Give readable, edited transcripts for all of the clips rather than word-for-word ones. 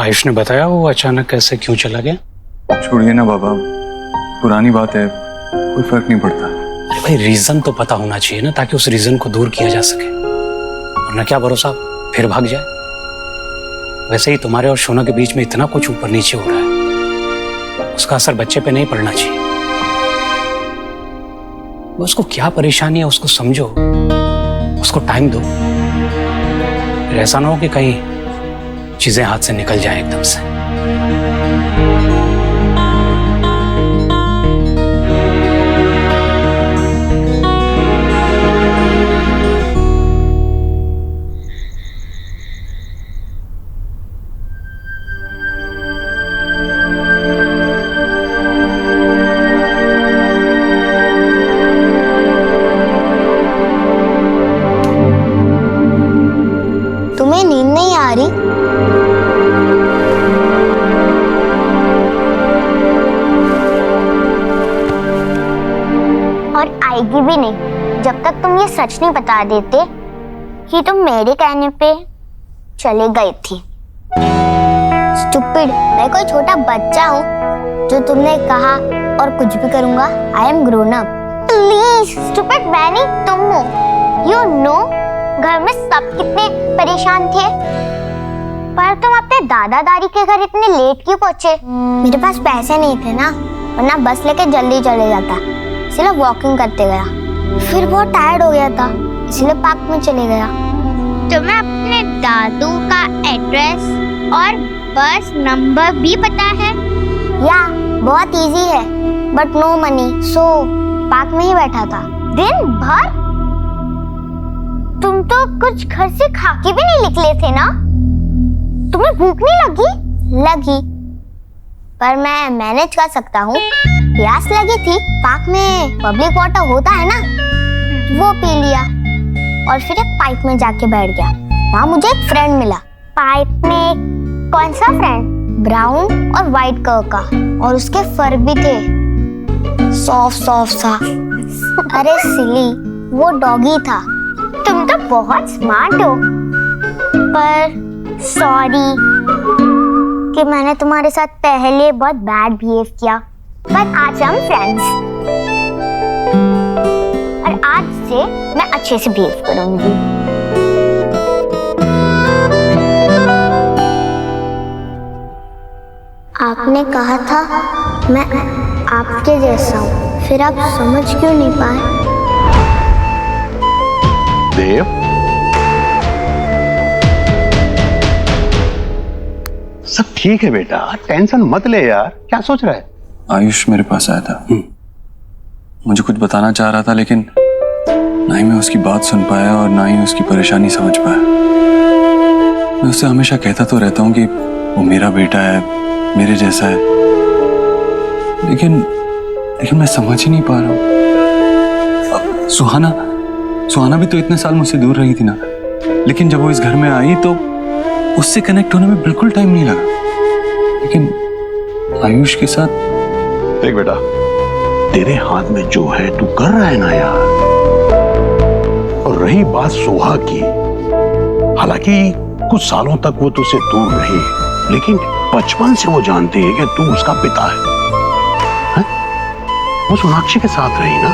आयुष ने बताया वो अचानक कैसे क्यों चला गया? छोड़िए ना बाबा, पुरानी बात है, कोई फर्क नहीं पड़ता। अरे भाई रीजन तो पता होना चाहिए ना, ताकि उस रीजन को दूर किया जा सके, वरना क्या भरोसा फिर भाग जाए। वैसे ही तुम्हारे और शोना के बीच में इतना कुछ ऊपर नीचे हो रहा है, उसका असर बच्चे पे नहीं पड़ना चाहिए। उसको क्या परेशानी है उसको समझो, उसको टाइम दो। फिर ऐसा ना हो कि कहीं चीजें हाथ से निकल जाए एकदम से। तुम्हें नींद नहीं आ रही? और आएगी भी नहीं जब तक तुम ये सच नहीं बता देते कि तुम मेरे कहने पे चले गई थी। स्टूपिड, मैं कोई छोटा बच्चा हूँ जो तुमने कहा और कुछ भी करूंगा। I am grown up. Please stupid, मैं नहीं तुम हो। यू नो घर में सब कितने परेशान थे, पर तुम अपने दादा दादी के घर इतने लेट क्यों पहुंचे? मेरे पास पैसे नहीं थे ना, वरना बस लेके जल्दी चले जाता। इसलिए वॉकिंग करते गया, फिर बहुत टायर्ड हो गया था, इसलिए पार्क में चले गया। तुम्हें अपने दादू का एड्रेस और बस नंबर भी पता है? या बहुत इजी है, but no money, so park में ही बैठा था दिन भर। तुम तो कुछ घर से खा के भी नहीं निकले थे ना? तुम्हें भूख नहीं लगी? लगी, पर मैं मैनेज कर सकता हूँ। प्यास लगी थी, पार्क में पब्लिक वाटर होता है ना, वो पी लिया और फिर एक पाइप में जाके बैठ गया। वहाँ मुझे एक फ्रेंड मिला। पाइप में कौन सा फ्रेंड? ब्राउन और व्हाइट कलर का, और उसके फर भी थे सॉफ्ट सॉफ्ट सा। अरे सिली, वो डॉगी था। तुम तो बहुत स्मार्ट हो, पर सॉरी कि मैंने तुम्हारे साथ पहले बहुत बैड बिहेव किया, पर आज हम फ्रेंड्स, और आज से मैं अच्छे से बिहेव करूंगी। आपने कहा था मैं आपके जैसा हूँ, फिर आप समझ क्यों नहीं पाए? देव, सब ठीक है बेटा, टेंशन मत ले यार। क्या सोच रहा है? आयुष मेरे पास आया था, मुझे कुछ बताना चाह रहा था, लेकिन ना ही मैं उसकी बात सुन पाया और ना ही उसकी परेशानी समझ पाया। मैं उससे हमेशा कहता तो रहता हूँ कि वो मेरा बेटा है, मेरे जैसा है, लेकिन मैं समझ ही नहीं पा रहा हूँ। सुहाना भी तो इतने साल मुझसे दूर रही थी ना, लेकिन जब वो इस घर में आई तो उससे कनेक्ट होने में बिल्कुल टाइम नहीं लगा। लेकिन आयुष के साथ देख बेटा, तेरे हाथ में जो है तू कर रहा है ना यार। और रही बात सोहा की, हालांकि कुछ सालों तक वो तुझसे दूर रही, लेकिन बचपन से वो जानती है कि तू उसका पिता है? वो सोनाक्षी के साथ रही ना,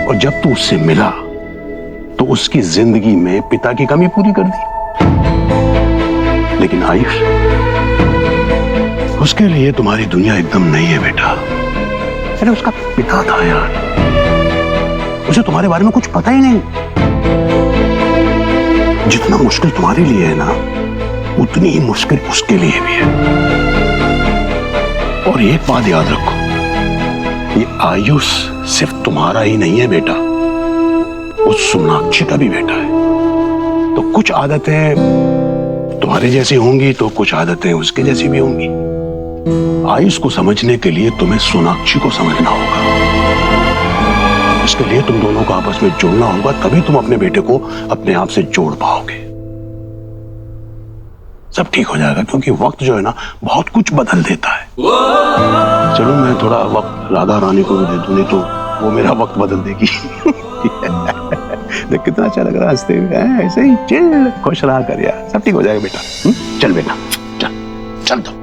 और जब तू उससे मिला तो उसकी जिंदगी में पिता की कमी पूरी कर दी। लेकिन आयुष, उसके लिए तुम्हारी दुनिया एकदम नई है बेटा। अरे उसका पिता था यार, उसे तुम्हारे बारे में कुछ पता ही नहीं। जितना मुश्किल तुम्हारे लिए है ना, उतनी ही मुश्किल उसके लिए भी है। और एक बात याद रखो, ये आयुष सिर्फ तुम्हारा ही नहीं है बेटा, उस सोनाक्षी का भी बेटा है। तो कुछ आदतें तुम्हारे जैसी होंगी तो कुछ आदतें उसके जैसी भी होंगी। आयुष को समझने के लिए तुम्हें सोनाक्षी को समझना होगा। इसके लिए तुम दोनों को आपस में जोड़ना होगा, तभी तुम अपने बेटे को अपने आप से जोड़ पाओगे। सब ठीक हो जाएगा, क्योंकि वक्त जो है ना बहुत कुछ बदल देता है। चलो मैं थोड़ा वक्त राधा रानी को भी दे दूं, नहीं तो वो मेरा वक्त बदल देगी। देख कितना अच्छा लग रहा है हंसते हुए हैं, ऐसे ही चिल खुश रहा कर यार, सब ठीक हो जाएगा बेटा। चल बेटा चल चल तो।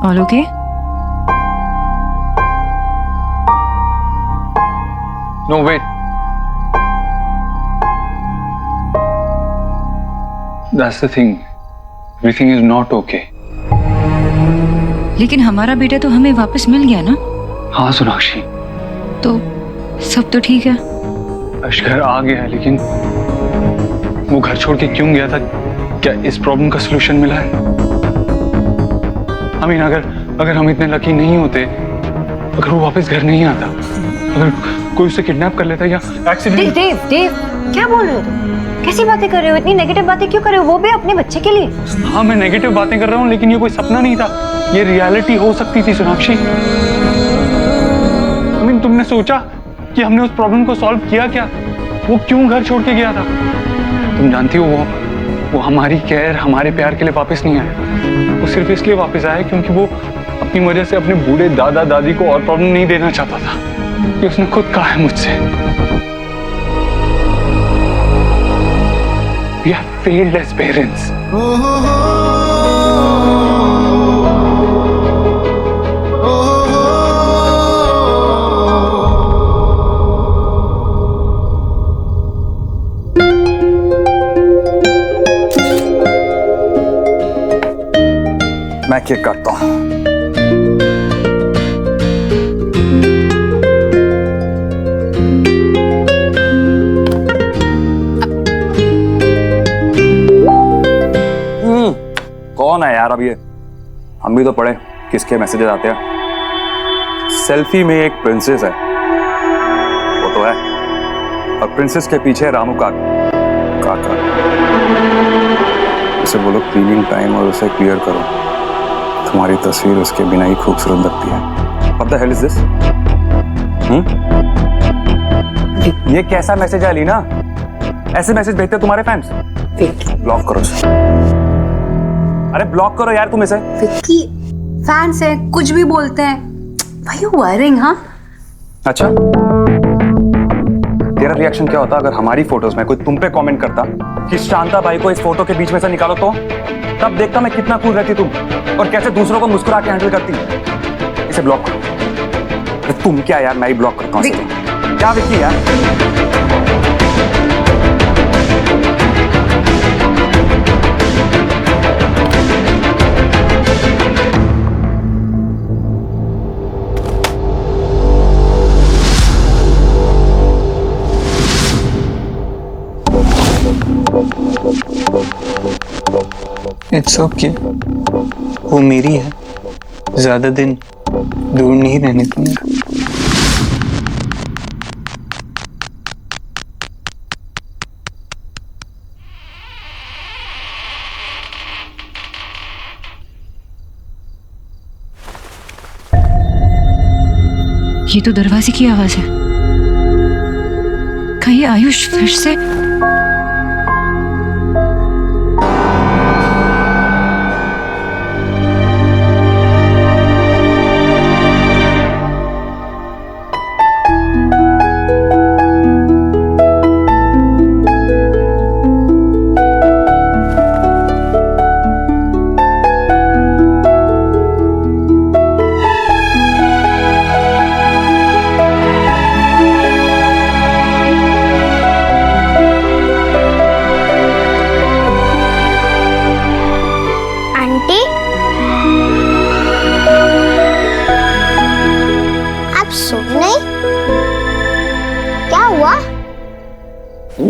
All okay? No, wait. That's the thing. Everything is not okay. लेकिन हमारा बेटा तो हमें वापस मिल गया ना? हाँ सोनाक्षी, तो सब तो ठीक है। अर्श घर आ गया है, लेकिन वो घर छोड़ के क्यों गया था? क्या इस प्रॉब्लम का सलूशन मिला है? I mean, अगर हम इतने लकी नहीं होते, अगर वो वापस घर नहीं आता, अगर कोई उसे किडनैप कर लेता या एक्सीडेंट। देव क्या बोल रहे हो तुम? कैसी बातें कर रहे हो? इतनी नेगेटिव बातें क्यों कर रहे हो? वो भी अपने बच्चे के लिए। हाँ मैं नेगेटिव बातें कर रहा हूँ, लेकिन ये कोई सपना नहीं था, ये रियलिटी हो सकती थी सोनाक्षी। I mean, तुमने सोचा कि हमने उस प्रॉब्लम को सॉल्व किया क्या? वो क्यों घर छोड़ के गया था? तुम जानती हो वो हमारी केयर, हमारे प्यार के लिए वापस नहीं आया। वो सिर्फ इसलिए वापस आया क्योंकि वो अपनी वजह से अपने बूढ़े दादा दादी को और प्रॉब्लम नहीं देना चाहता था। कि उसने खुद कहा है मुझसे, We have failed as parents. मैं केक काटता हूँ। कौन है यार अब ये? हम भी तो पढ़े किसके मैसेजेस आते हैं। सेल्फी में एक प्रिंसेस है, वो तो है, और प्रिंसेस के पीछे रामू काका। उसे बोलो क्लीनिंग टाइम और उसे क्लियर करो। तुम्हारी तस्वीर उसके बिना ही खूबसूरत लगती है। What the hell is this? ये कैसा मैसेज है अलीना? ऐसे मैसेज भेजते तुम्हारे फैंस? ब्लॉक करो उसे। अरे ब्लॉक करो यार तुम इसे। विक्की फैंस है, कुछ भी बोलते हैं। Why you worrying, हाँ? अच्छा, तेरा रिएक्शन क्या होता अगर हमारी फोटोज में कोई तुम पे कमेंट करता कि शांता भाई को इस फोटो के बीच में से निकालो? तो तब देखता मैं कितना कूल रहती तुम, और कैसे दूसरों को मुस्कुरा के हैंडल करती। इसे ब्लॉक करो। अरे तुम क्या यार, मैं ही ब्लॉक करता हूँ इसे। क्या विक्की यार? इट्स ओके, वो मेरी है, ज्यादा दिन दूर नहीं रहने दूंगा। ये तो दरवाजे की आवाज है। कहीं आयुष फिर से?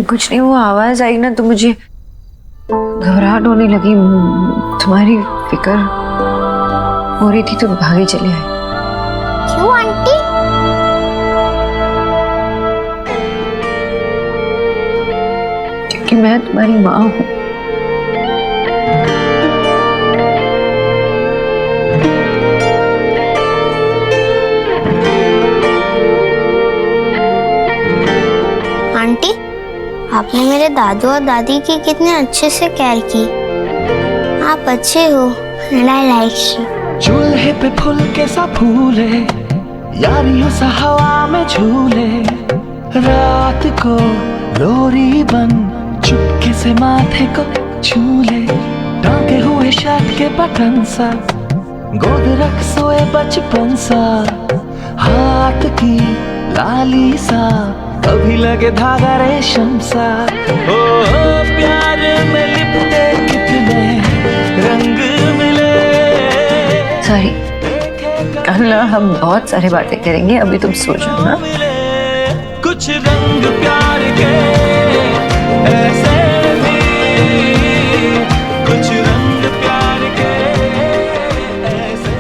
कुछ नहीं, वो आवाज आई ना तो मुझे घबराहट होने लगी। तुम्हारी फिक्र हो रही थी तो भागे चले आए। क्यों आंटी? क्योंकि मैं तुम्हारी माँ हूँ। आंटी आपने मेरे दादू और दादी की कितने अच्छे से केयर की। आप अच्छे हो एंड आई लाइक यू। चूल्हे पे फूल के सा फूले, यारियों सा हवा में झूले, रात को लोरी बन चुपके से माथे को छूले, टांगे हुए शर्ट के बटन सा, गोद रख सोए बचपन सा, हाथ की लाली सा, कभी लगे धागा रेशम सा। ओ प्यार में लिपटे कितने रंग मिले। सॉरी, कल ना हम बहुत सारी बातें करेंगे, अभी तुम सो जाओ ना। कुछ रंग प्यार के ऐसे भी, कुछ रंग प्यार के ऐसे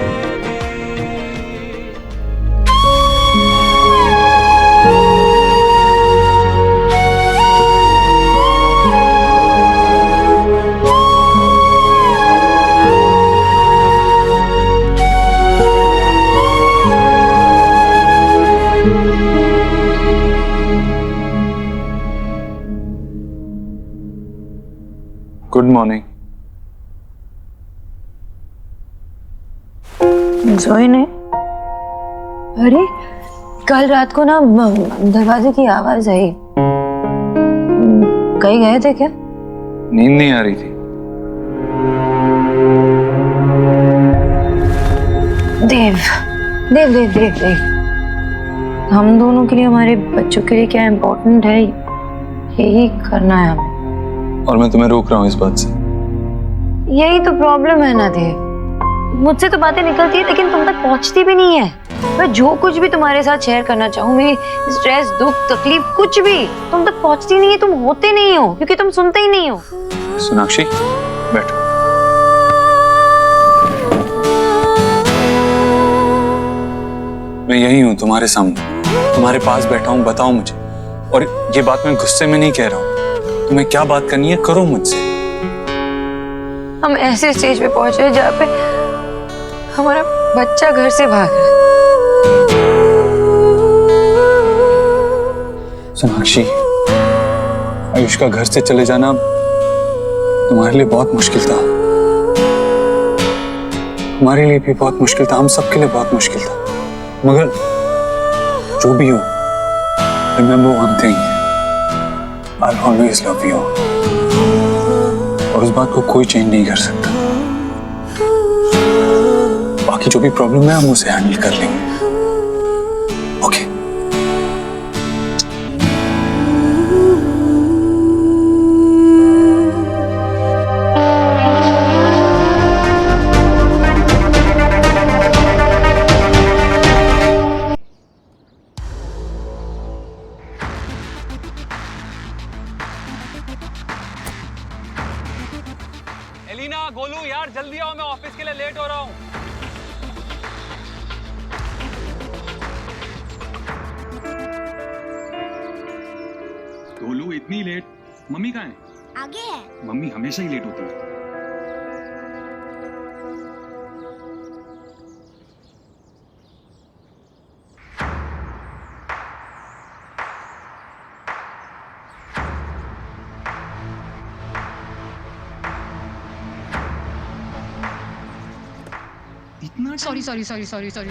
गुड मॉर्निंग। सोई नहीं? अरे कल रात को ना दरवाजे की आवाज आई। कहीं गए थे क्या? नींद नहीं आ रही थी। देव देव देव देव देव, हम दोनों के लिए, हमारे बच्चों के लिए क्या इम्पोर्टेंट है, यही करना है हमें। और मैं तुम्हें रोक रहा हूँ इस बात से। यही तो प्रॉब्लम है ना देव, मुझसे तो बातें निकलती है लेकिन तुम तक पहुंचती भी नहीं है। मैं जो कुछ भी तुम्हारे साथ शेयर करना चाहूँ, मेरी स्ट्रेस, दुख, तकलीफ, कुछ भी तुम तक पहुंचती नहीं है। तुम होते नहीं हो क्योंकि तुम सुनते ही नहीं हो। सोनाक्षी बैठो। मैं यही हूँ तुम्हारे सामने, तुम्हारे पास बैठा हूँ, बताओ मुझे। और ये बात मैं गुस्से में नहीं कह रहा हूँ, तुम्हें क्या बात करनी है करो मुझसे। हम ऐसे स्टेज पे पहुंचे जहाँ पे हमारा बच्चा घर से भाग रहा है। सोनाक्षी, आयुष का घर से चले जाना तुम्हारे लिए बहुत मुश्किल था, हमारे लिए भी बहुत मुश्किल था, हम सबके लिए बहुत मुश्किल था। मगर जो भी हो, remember one thing, I'll always love you, और उस बात को कोई चेंज नहीं कर सकता। बाकी जो भी प्रॉब्लम है हम उसे हैंडल कर लेंगे। ओके? एलिना, गोलू यार जल्दी आओ, मैं ऑफिस के लिए लेट हो रहा हूँ। गोलू इतनी लेट? मम्मी कहाँ है? आगे है। मम्मी हमेशा ही लेट होती है। इतना sorry sorry sorry sorry sorry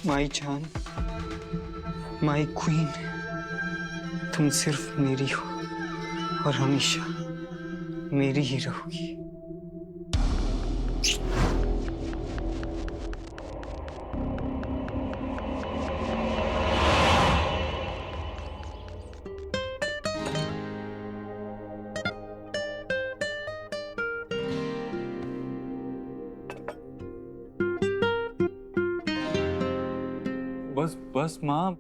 my जान, माई क्वीन, तुम सिर्फ मेरी हो और हमेशा मेरी ही रहोगी। बस बस माँ,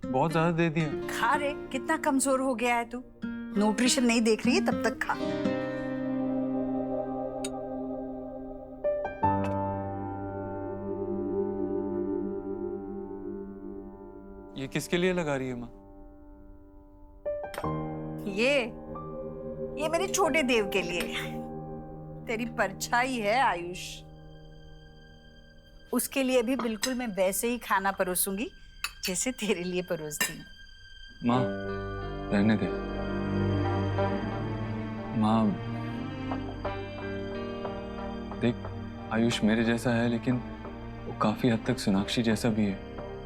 बहुत ज्यादा दे दिया। खा रे, कितना कमजोर हो गया है तू। न्यूट्रिशन नहीं देख रही है तब तक खा। ये किसके लिए लगा रही है माँ? ये मेरे छोटे देव के लिए। तेरी परछाई है आयुष, उसके लिए भी बिल्कुल मैं वैसे ही खाना परोसूंगी जैसे तेरे लिए परोसती हूँ। माँ रहने दे। माँ देख, आयुष मेरे जैसा है लेकिन वो काफी हद तक सोनाक्षी जैसा भी है।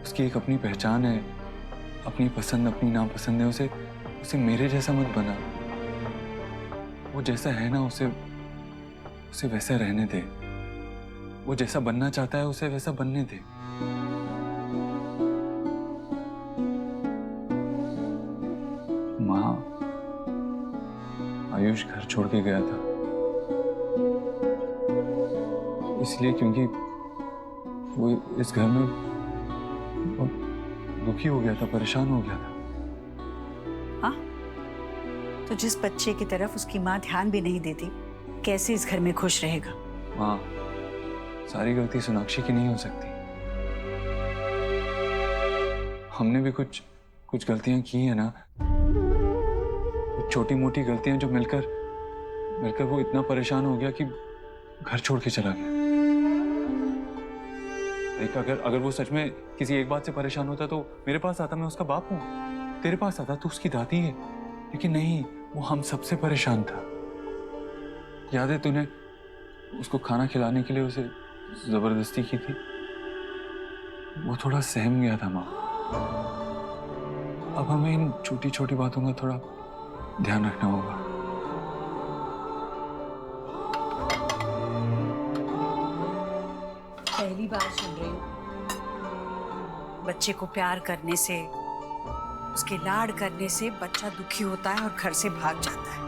उसकी एक अपनी पहचान है, अपनी पसंद अपनी नापसंद है। उसे मेरे जैसा मत बना। वो जैसा है ना, उसे वैसा रहने दे। वो जैसा बनना चाहता है उसे वैसा बनने दे। माँ, आयुष घर छोड़ के गया था इसलिए क्योंकि वो इस घर में बहुत दुखी हो गया था, परेशान हो गया था। हाँ, तो जिस बच्चे की तरफ उसकी माँ ध्यान भी नहीं देती, कैसे इस घर में खुश रहेगा? माँ, सारी गलती सोनाक्षी की नहीं हो सकती। हमने भी कुछ गलतियां की है ना, कुछ छोटी मोटी गलतियां जो मिलकर वो इतना परेशान हो गया कि घर छोड़ के चला गया। देख, अगर वो सच में किसी एक बात से परेशान होता तो मेरे पास आता, मैं उसका बाप हूँ। तेरे पास आता तो उसकी दादी है। लेकिन नहीं, वो हम सबसे परेशान था। याद है तूने उसको खाना खिलाने के लिए उसे जबरदस्ती की थी? वो थोड़ा सहम गया था माँ। अब हमें इन छोटी छोटी बातों का थोड़ा ध्यान रखना होगा। पहली बार सुन रही हूँ बच्चे को प्यार करने से, उसके लाड करने से बच्चा दुखी होता है और घर से भाग जाता है।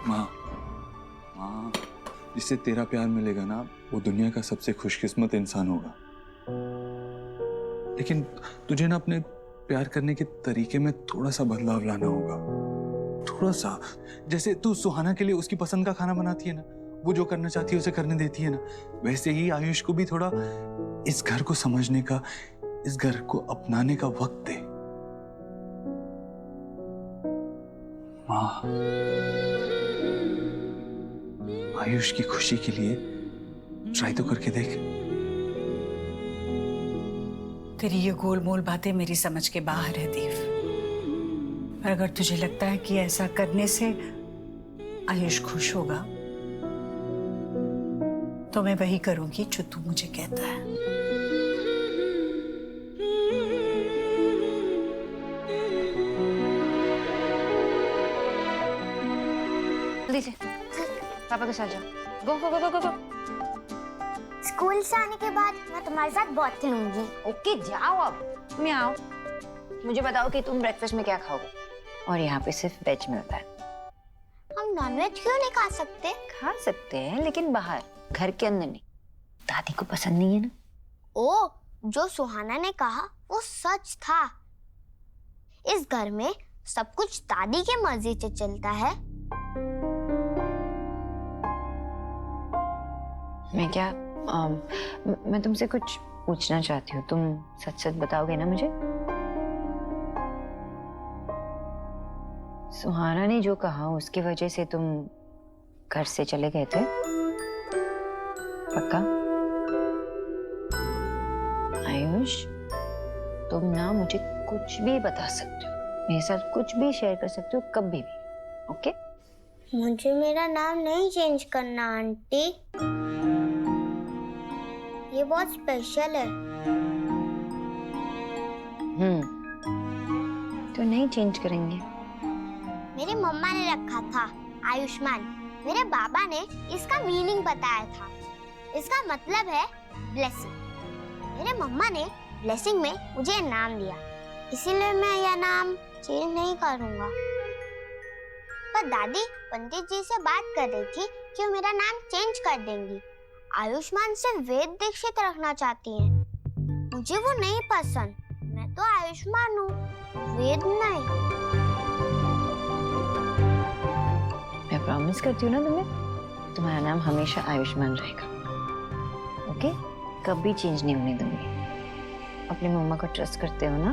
माँ, जिससे तेरा प्यार मिलेगा ना, वो दुनिया का सबसे खुशकिस्मत इंसान होगा। लेकिन तुझे ना अपने प्यार करने के तरीके में थोड़ा सा बदलाव लाना होगा। थोड़ा सा, जैसे तू सुहाना के लिए उसकी पसंद का खाना बनाती है ना, वो जो करना चाहती है उसे करने देती है ना, वैसे ही आयुष को भी थोड़ा इस घर को समझने का, इस घर को अपनाने का वक्त दे। माँ, आयुष की खुशी के लिए ट्राई तो करके देख। तेरी ये गोलमोल बातें मेरी समझ के बाहर है देव। पर अगर तुझे लगता है कि ऐसा करने से आयुष खुश होगा, तो मैं वही करूंगी जो तू मुझे कहता है। जल्दी से पापा के साथ जाओ। गो गो गो गो गो। स्कूल से आने के बाद मैं तुम्हारे साथ बहुत खेलूंगी। ओके, जाओ अब। मैं आओ। मुझे बताओ कि तुम ब्रेकफास्ट में क्या खाओगे? और यहाँ पे सिर्फ वेज मिलता है। हम नॉनवेज क्यों नहीं खा सकते? खा सकते हैं लेकिन बाहर, घर के अंदर नहीं। दादी को पसंद नहीं है ना। ओ, जो सुहाना ने कहा वो सच था। इस घर में सब कुछ दादी के मर्जी से चलता है। मैं तुमसे कुछ पूछना चाहती हूँ। तुम सच सच बताओगे ना मुझे? सुहाना ने जो कहा उसकी वजह से तुम घर से चले गए थे? पक्का? आयुष, तुम ना मुझे कुछ भी बता सकते हो, मेरे साथ कुछ भी शेयर कर सकते हो, कभी भी। ओके? मुझे मेरा नाम नहीं चेंज करना आंटी। ये बहुत स्पेशल है। तो नहीं चेंज करेंगे। मेरी मम्मा ने रखा था आयुष्मान। मेरे बाबा ने इसका मीनिंग बताया था। इसका मतलब है ब्लेसिंग। मेरे मम्मा ने ब्लेसिंग में मुझे नाम दिया, इसीलिए मैं यह नाम चेंज नहीं करूंगा। पर दादी पंडित जी से बात कर रही थी कि वो मेरा नाम चेंज कर देंगी। आयुष्मान से वेद दीक्षित रखना चाहती हैं। मुझे वो नहीं पसंद। मैं तो आयुष्मान हूँ, वेद नहीं। मैं प्रॉमिस करती हूँ ना तुम्हें, तुम्हारा नाम हमेशा आयुष्मान रहेगा। ओके? कभी चेंज नहीं होने दूंगी। अपनी मम्मा को ट्रस्ट करते हो ना?